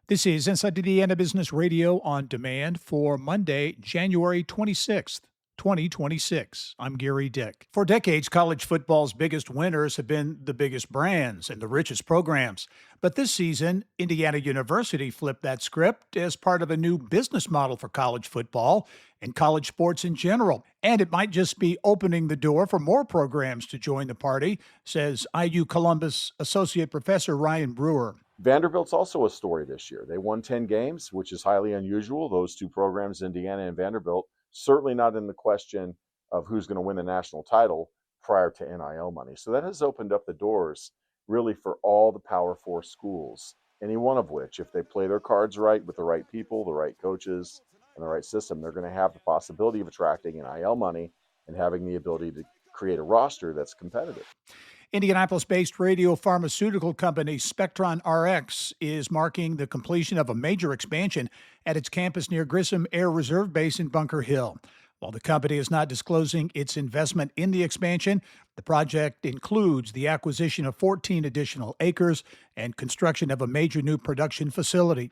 This is Inside Indiana Business Radio on demand for Monday, January 26th. 2026. I'm Gerry Dick. For decades, college football's biggest winners have been the biggest brands and the richest programs. But this season, Indiana University flipped that script as part of a new business model for college football and college sports in general. And it might just be opening the door for more programs to join the party, says IU Columbus Associate Professor Ryan Brewer. Vanderbilt's also a story this year. They won 10 games, which is highly unusual. Those two programs, Indiana and Vanderbilt, certainly not in the question of who's going to win the national title prior to NIL money. So that has opened up the doors really for all the Power Four schools, any one of which, if they play their cards right with the right people, the right coaches, and the right system, they're going to have the possibility of attracting NIL money and having the ability to create a roster that's competitive. Indianapolis-based radiopharmaceutical company Spectron Rx is marking the completion of a major expansion at its campus near Grissom Air Reserve Base in Bunker Hill. While the company is not disclosing its investment in the expansion, the project includes the acquisition of 14 additional acres and construction of a major new production facility.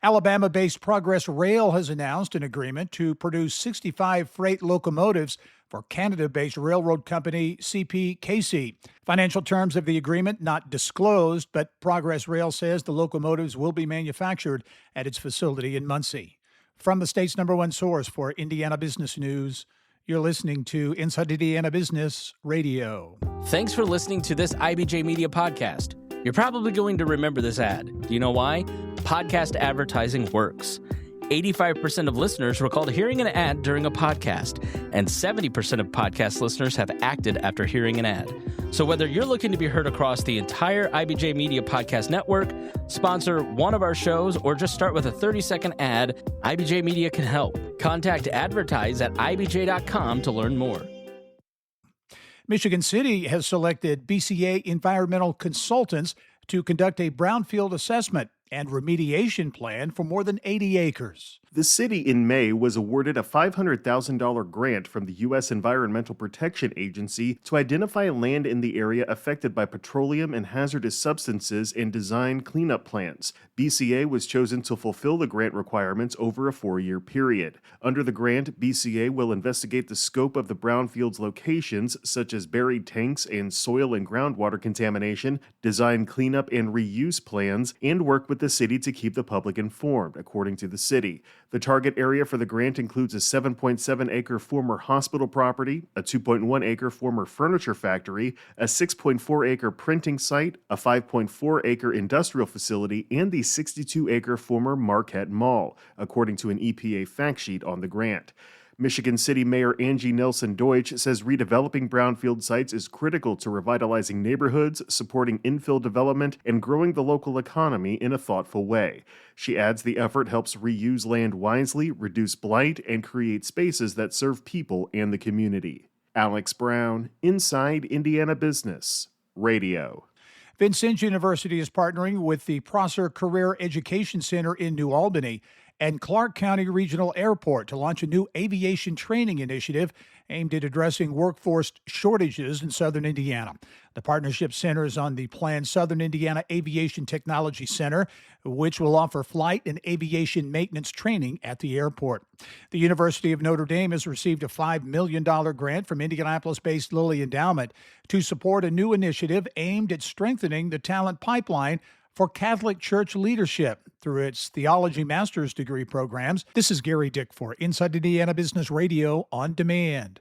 Alabama-based Progress Rail has announced an agreement to produce 65 freight locomotives for Canada-based railroad company CPKC. Financial terms of the agreement not disclosed, but Progress Rail says the locomotives will be manufactured at its facility in Muncie. From the state's #1 source for Indiana business news, you're listening to Inside Indiana Business Radio. Thanks for listening to this IBJ Media podcast. You're probably going to remember this ad. Do you know why? Podcast advertising works. 85% of listeners recalled hearing an ad during a podcast, and 70% of podcast listeners have acted after hearing an ad. So whether you're looking to be heard across the entire IBJ Media Podcast Network, sponsor one of our shows, or just start with a 30-second ad, IBJ Media can help. Contact advertise at ibj.com to learn more. Michigan City has selected BCA Environmental Consultants to conduct a brownfield assessment and remediation plan for more than 80 acres. The city in May was awarded a $500,000 grant from the U.S. Environmental Protection Agency to identify land in the area affected by petroleum and hazardous substances and design cleanup plans. BCA was chosen to fulfill the grant requirements over a 4-year period. Under the grant, BCA will investigate the scope of the brownfield's locations, such as buried tanks and soil and groundwater contamination, design cleanup and reuse plans, and work with the city to keep the public informed, according to the city. The target area for the grant includes a 7.7-acre former hospital property, a 2.1-acre former furniture factory, a 6.4-acre printing site, a 5.4-acre industrial facility, and the 62-acre former Marquette Mall, according to an EPA fact sheet on the grant. Michigan City Mayor Angie Nelson Deutsch says redeveloping brownfield sites is critical to revitalizing neighborhoods, supporting infill development, and growing the local economy in a thoughtful way. She adds the effort helps reuse land wisely, reduce blight, and create spaces that serve people and the community. Alex Brown, Inside Indiana Business Radio. Vincennes University is partnering with the Prosser Career Education Center in New Albany and Clark County Regional Airport to launch a new aviation training initiative aimed at addressing workforce shortages in southern Indiana. The partnership centers on the planned Southern Indiana Aviation Technology Center, which will offer flight and aviation maintenance training at the airport. The University of Notre Dame has received a $5 million grant from Indianapolis-based Lilly Endowment to support a new initiative aimed at strengthening the talent pipeline for Catholic Church leadership through its theology master's degree programs. This is Gerry Dick for Inside Indiana Business Radio on Demand.